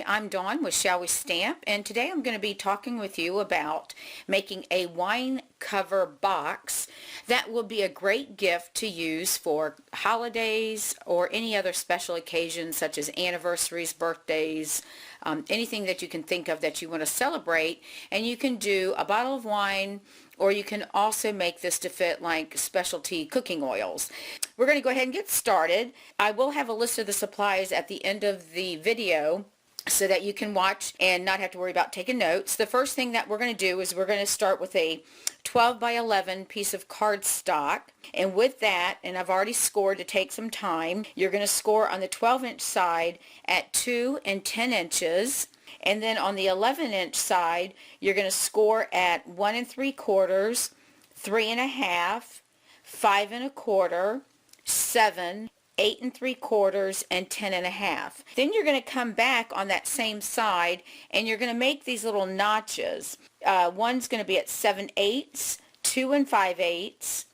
I'm Dawn with Shall We Stamp, and today I'm going to be talking with you about making a wine cover box that will be a great gift to use for holidays or any other special occasions such as anniversaries, birthdays, anything that you can think of that you want to celebrate. And you can do a bottle of wine, or you can also make this to fit like specialty cooking oils. We're going to go ahead and get started. I will have a list of the supplies at the end of the video so that you can watch and not have to worry about taking notes. The first thing that we're going to do is we're going to start with a 12 by 11 piece of cardstock. And with that, and I've already scored to take some time, you're going to score on the 12-inch side at 2 and 10 inches. And then on the 11-inch side, you're going to score at 1 3/4, 3 1/2, 5 1/4, 7, 8 3/4, and 10 1/2. Then you're going to come back on that same side and you're going to make these little notches. One's going to be at 7/8, 2 5/8,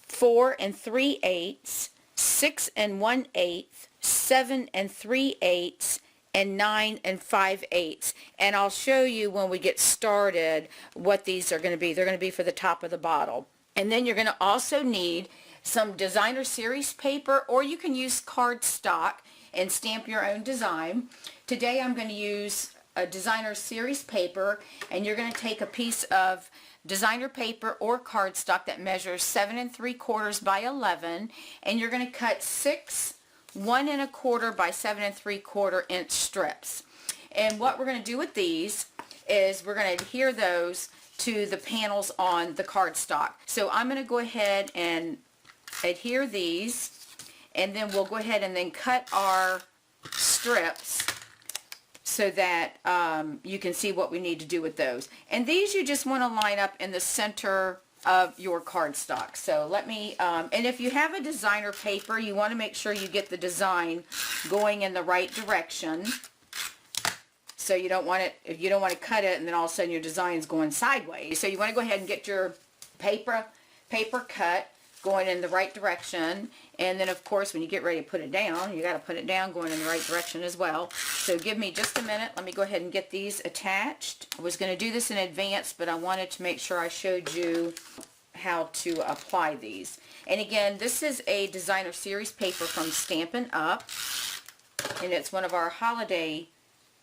4 3/8, 6 1/8, 7 3/8, and 9 5/8. And I'll show you when we get started what these are going to be. They're going to be for the top of the bottle. And then you're going to also need some designer series paper, or you can use cardstock and stamp your own design. Today I'm going to use a designer series paper, and you're going to take a piece of designer paper or cardstock that measures 7 3/4 by 11, and you're going to cut 6 1 1/4 by 7 3/4 inch strips. And what we're going to do with these is we're going to adhere those to the panels on the cardstock. So I'm going to go ahead and adhere these, and then we'll go ahead and then cut our strips so that you can see what we need to do with those. And these you just want to line up in the center of your cardstock. So let me, and if you have a designer paper, you want to make sure you get the design going in the right direction. So you don't want to cut it and then all of a sudden your design's going sideways. So you want to go ahead and get your paper cut going in the right direction. And then of course when you get ready to put it down, you got to put it down going in the right direction as well. So give me just a minute. Let me go ahead and get these attached. I was going to do this in advance, but I wanted to make sure I showed you how to apply these. And again, this is a designer series paper from Stampin' Up, and it's one of our holiday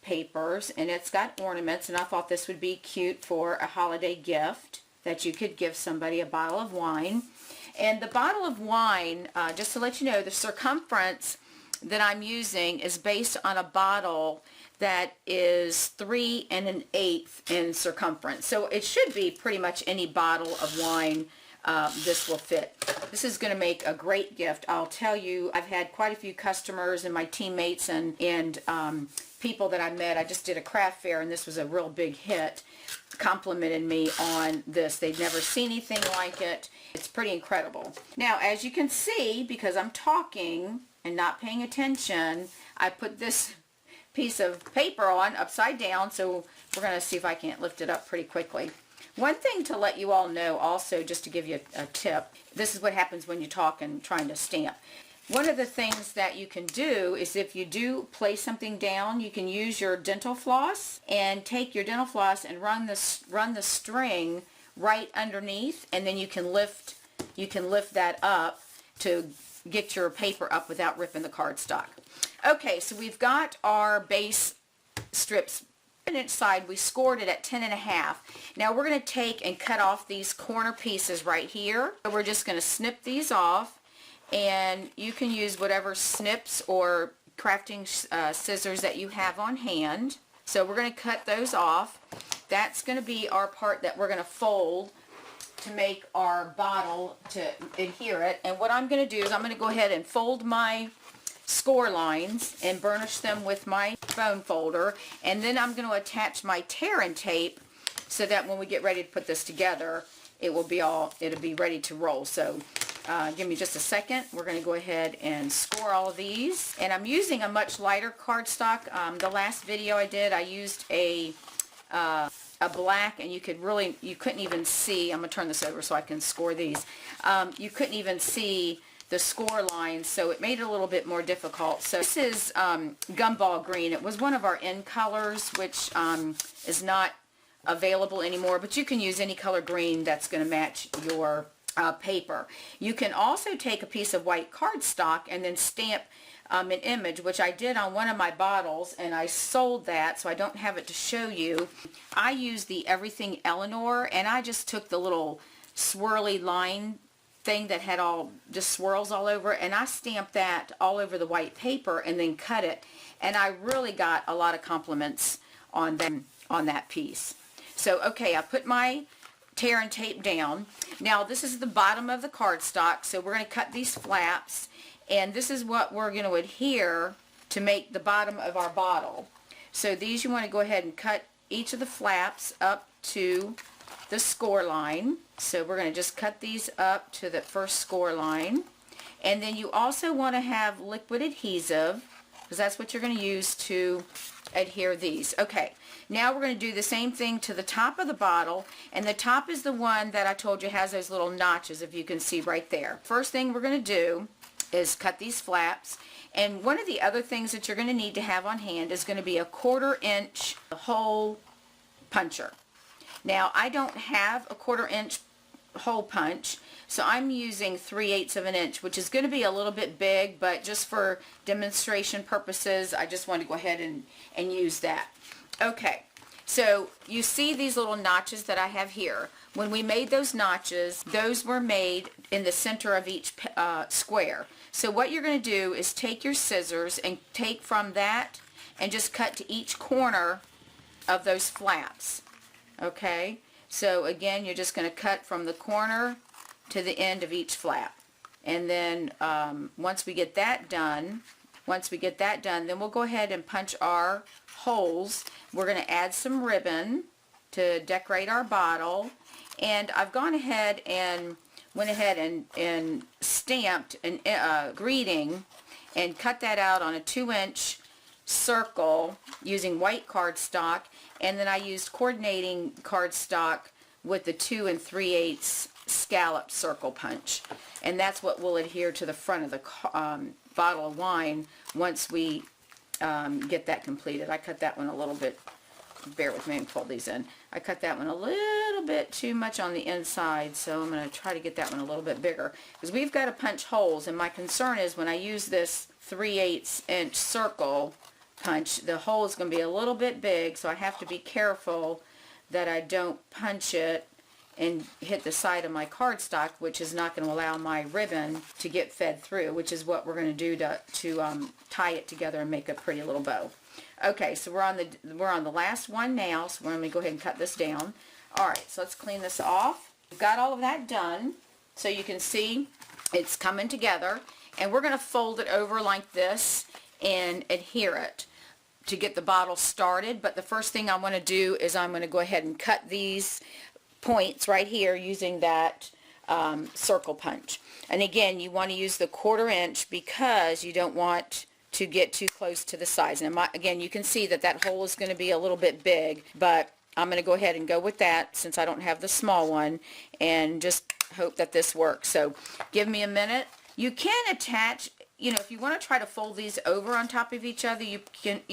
papers, and it's got ornaments, and I thought this would be cute for a holiday gift that you could give somebody, a bottle of wine. And the bottle of wine, just to let you know, the circumference that I'm using is based on a bottle that is 3 1/8 in circumference. So it should be pretty much any bottle of wine this will fit. This is going to make a great gift. I'll tell you, I've had quite a few customers and my teammates and people that I met. I just did a craft fair and this was a real big hit. Complimented me on this. They'd never seen anything like it. It's pretty incredible. Now, as you can see, because I'm talking and not paying attention, I put this piece of paper on upside down, so we're going to see if I can't lift it up pretty quickly. One thing to let you all know also, just to give you a tip, this is what happens when you talk and trying to stamp. One of the things that you can do is if you do place something down, you can use your dental floss and take your dental floss and run the string right underneath, and then you can lift that up to get your paper up without ripping the cardstock. Okay, so we've got our base strips. Inch side, we scored it at 10 1/2. Now we're going to take and cut off these corner pieces right here. So we're just going to snip these off. And you can use whatever snips or crafting scissors that you have on hand. So we're going to cut those off. That's going to be our part that we're going to fold to make our bottle to adhere it. And what I'm going to do is I'm going to go ahead and fold my score lines and burnish them with my bone folder. And then I'm going to attach my tear and tape so that when we get ready to put this together, it'll be ready to roll. So give me just a second. We're going to go ahead and score all of these. And I'm using a much lighter cardstock. The last video I did, I used a black, and you couldn't even see, I'm going to turn this over so I can score these. You couldn't even see the score line, so it made it a little bit more difficult. So this is Gumball Green. It was one of our in colors, which is not available anymore, but you can use any color green that's going to match your paper. You can also take a piece of white cardstock and then stamp an image, which I did on one of my bottles, and I sold that, so I don't have it to show you. I used the Everything Eleanor, and I just took the little swirly line thing that had all just swirls all over, and I stamped that all over the white paper and then cut it, and I really got a lot of compliments on them on that piece. So okay, I put my tear and tape down. Now this is the bottom of the cardstock, so we're going to cut these flaps, and this is what we're going to adhere to make the bottom of our bottle. So these, you want to go ahead and cut each of the flaps up to the score line. So we're going to just cut these up to the first score line. And then you also want to have liquid adhesive, because that's what you're going to use to adhere these. Okay, now we're going to do the same thing to the top of the bottle, and the top is the one that I told you has those little notches, if you can see right there. First thing we're going to do is cut these flaps, and one of the other things that you're going to need to have on hand is going to be a 1/4 inch hole puncher. Now I don't have a 1/4 inch hole punch, so I'm using 3/8 of an inch, which is going to be a little bit big, but just for demonstration purposes I just want to go ahead and use that. Okay, so you see these little notches that I have here. When we made those notches, those were made in the center of each square. So what you're going to do is take your scissors and take from that and just cut to each corner of those flaps. Okay, so again, you're just going to cut from the corner to the end of each flap. And then once we get that done, then we'll go ahead and punch our holes. We're going to add some ribbon to decorate our bottle. And I've gone ahead and and stamped a greeting and cut that out on a 2-inch circle using white cardstock, and then I used coordinating cardstock with the 2 3/8 scallop circle punch, and that's what will adhere to the front of the bottle of wine once we get that completed. I cut that one a little bit, bear with me and pull these in. I cut that one a little bit too much on the inside, so I'm going to try to get that one a little bit bigger, because we've got to punch holes, and my concern is when I use this 3/8 inch circle punch, the hole is going to be a little bit big, so I have to be careful that I don't punch it and hit the side of my cardstock, which is not going to allow my ribbon to get fed through, which is what we're going to do to tie it together and make a pretty little bow. Okay, so we're on the last one now, so we're going to go ahead and cut this down. Alright, so let's clean this off. We've got all of that done, so you can see it's coming together, and we're going to fold it over like this and adhere it to get the bottle started. But the first thing I want to do is I'm going to go ahead and cut these points right here using that circle punch. And again, you want to use the 1/4 inch because you don't want to get too close to the sides. And again, you can see that hole is going to be a little bit big, but I'm going to go ahead and go with that since I don't have the small one, and just hope that this works. So give me a minute. You can attach, you know, if you want to try to fold these over on top of each other, you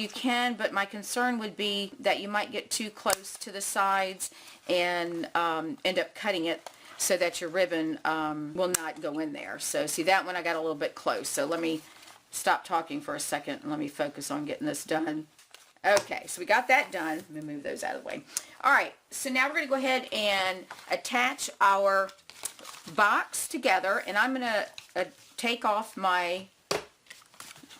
can, but my concern would be that you might get too close to the sides and end up cutting it so that your ribbon will not go in there. So see, that one I got a little bit close, so let me stop talking for a second and let me focus on getting this done. Okay, so we got that done. Let me move those out of the way. Alright, so now we're going to go ahead and attach our box together, and I'm going to take off my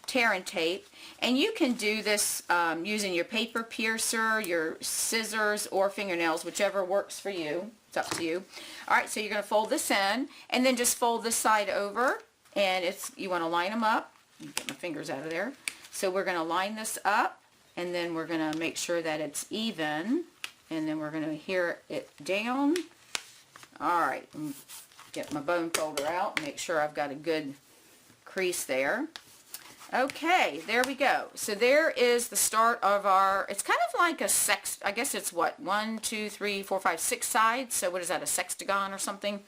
tear and tape, and you can do this using your paper piercer, your scissors, or fingernails, whichever works for you. It's up to you. Alright, so you're going to fold this in, and then just fold this side over, and you want to line them up. Get my fingers out of there. So we're going to line this up, and then we're going to make sure that it's even, and then we're going to adhere it down. Alright, get my bone folder out, make sure I've got a good crease there. Okay, there we go. So there is the start of our, it's kind of like a I guess it's what, 1, 2, 3, 4, 5, 6 sides. So what is that, a sextagon or something?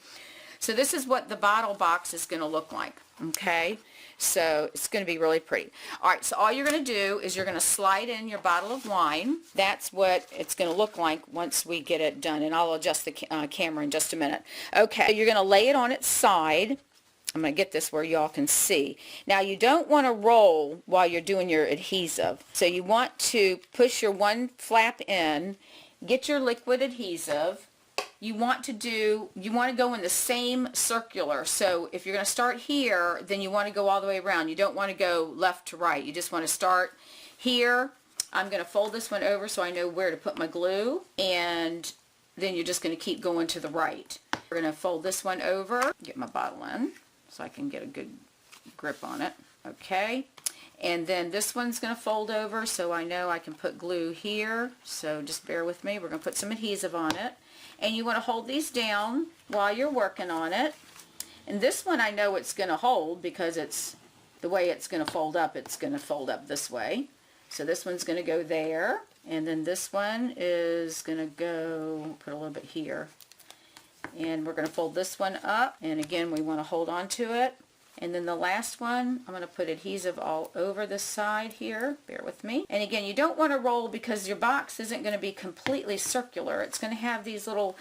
So this is what the bottle box is going to look like, okay? So it's going to be really pretty. All right, so all you're going to do is you're going to slide in your bottle of wine. That's what it's going to look like once we get it done, and I'll adjust the camera in just a minute. Okay, so you're going to lay it on its side. I'm going to get this where y'all can see. Now, you don't want to roll while you're doing your adhesive. So you want to push your one flap in, get your liquid adhesive. You want to go in the same circular. So if you're going to start here, then you want to go all the way around. You don't want to go left to right. You just want to start here. I'm going to fold this one over so I know where to put my glue, and then you're just going to keep going to the right. We're going to fold this one over, get my bottle in so I can get a good grip on it. Okay. And then this one's going to fold over so I know I can put glue here. So just bear with me. We're going to put some adhesive on it. And you want to hold these down while you're working on it. And this one I know it's going to hold because it's the way it's going to fold up. It's going to fold up this way. So this one's going to go there. And then this one is going to go, put a little bit here. And we're going to fold this one up. And again, we want to hold on to it. And then the last one, I'm going to put adhesive all over the side here. Bear with me. And again, you don't want to roll because your box isn't going to be completely circular. It's going to have these little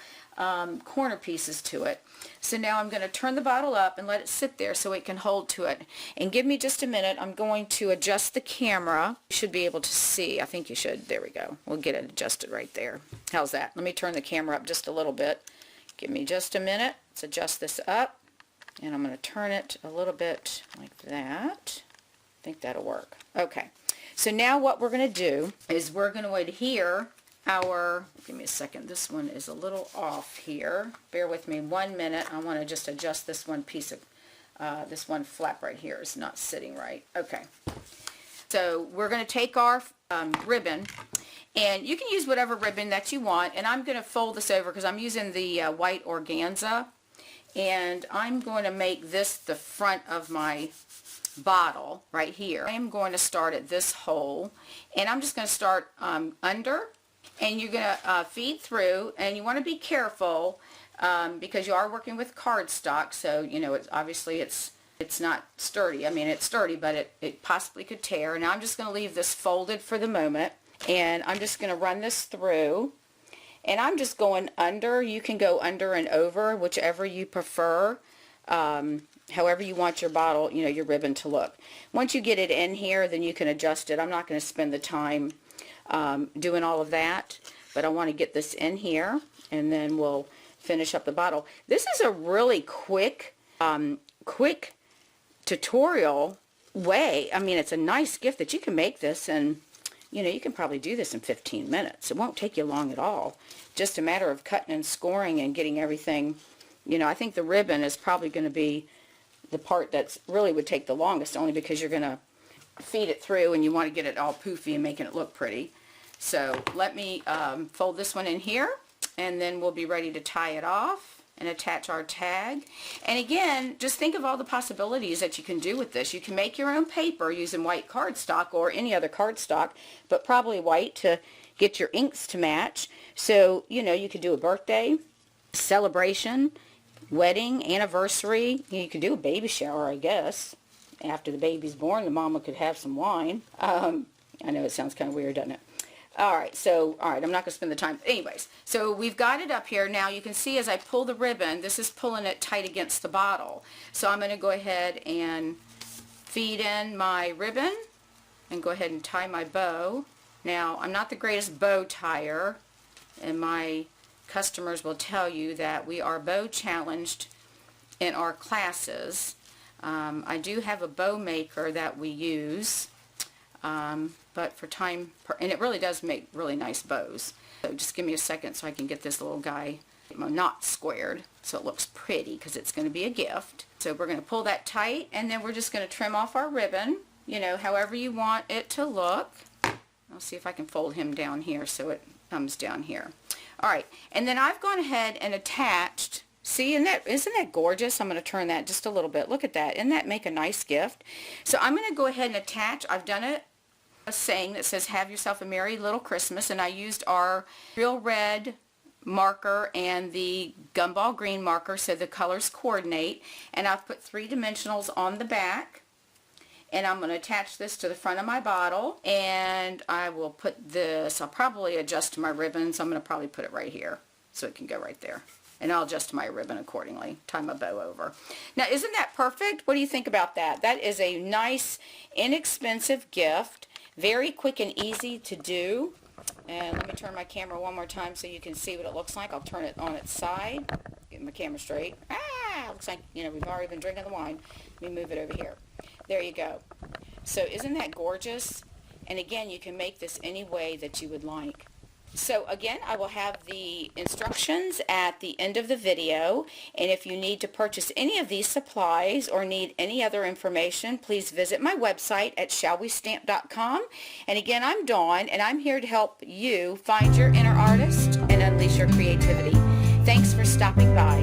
corner pieces to it. So now I'm going to turn the bottle up and let it sit there so it can hold to it. And give me just a minute. I'm going to adjust the camera. You should be able to see. I think you should. There we go. We'll get it adjusted right there. How's that? Let me turn the camera up just a little bit. Give me just a minute. Let's adjust this up. And I'm going to turn it a little bit like that. I think that'll work. Okay. So now what we're going to do is we're going to adhere our, give me a second, this one is a little off here. Bear with me 1 minute. I want to just adjust this one piece of, this one flap right here is not sitting right. Okay. So we're going to take our ribbon, and you can use whatever ribbon that you want, and I'm going to fold this over because I'm using the white organza. And I'm going to make this the front of my bottle right here. I'm going to start at this hole, and I'm just going to start under, and you're going to feed through, and you want to be careful because you are working with cardstock, so you know it's obviously it's not sturdy. I mean, it's sturdy, but it possibly could tear. Now I'm just going to leave this folded for the moment, and I'm just going to run this through. And I'm just going under. You can go under and over, whichever you prefer, however you want your bottle, you know, your ribbon to look. Once you get it in here, then you can adjust it. I'm not going to spend the time doing all of that, but I want to get this in here, and then we'll finish up the bottle. This is a really quick tutorial way. I mean, it's a nice gift that you can make this, and you know, you can probably do this in 15 minutes. It won't take you long at all. Just a matter of cutting and scoring and getting everything. You know, I think the ribbon is probably going to be the part that's really would take the longest, only because you're going to feed it through and you want to get it all poofy and making it look pretty. So let me fold this one in here, and then we'll be ready to tie it off and attach our tag. And again, just think of all the possibilities that you can do with this. You can make your own paper using white cardstock or any other cardstock, but probably white to get your inks to match. So, you know, you could do a birthday, celebration, wedding, anniversary. You could do a baby shower, I guess. After the baby's born, the mama could have some wine. I know it sounds kind of weird, doesn't it? All right, I'm not going to spend the time. Anyways, so we've got it up here. Now you can see as I pull the ribbon, this is pulling it tight against the bottle. So I'm going to go ahead and feed in my ribbon and go ahead and tie my bow. Now, I'm not the greatest bow tire, and my customers will tell you that we are bow challenged in our classes. I do have a bow maker that we use. But for time, and it really does make really nice bows. So just give me a second so I can get this little guy knot squared so it looks pretty, because it's going to be a gift. So we're going to pull that tight, and then we're just going to trim off our ribbon, you know, however you want it to look. I'll see if I can fold him down here so it comes down here. All right, and then I've gone ahead and attached. See, isn't that gorgeous? I'm going to turn that just a little bit. Look at that. Isn't that make a nice gift? So I'm going to go ahead and attach. I've done a saying that says, "Have yourself a merry little Christmas," and I used our real red marker and the Gumball green marker so the colors coordinate, and I've put 3 dimensionals on the back, and I'm going to attach this to the front of my bottle, and I will put this, I'll probably adjust my ribbon, so I'm going to probably put it right here so it can go right there. And I'll adjust my ribbon accordingly, tie my bow over. Now, isn't that perfect? What do you think about that? That is a nice, inexpensive gift, very quick and easy to do. And let me turn my camera one more time so you can see what it looks like. I'll turn it on its side, get my camera straight. Looks like, you know, we've already been drinking the wine. Let me move it over here. There you go. So isn't that gorgeous? And again, you can make this any way that you would like. So again, I will have the instructions at the end of the video, and if you need to purchase any of these supplies or need any other information, please visit my website at shallwestamp.com. And again, I'm Dawn, and I'm here to help you find your inner artist and unleash your creativity. Thanks for stopping by.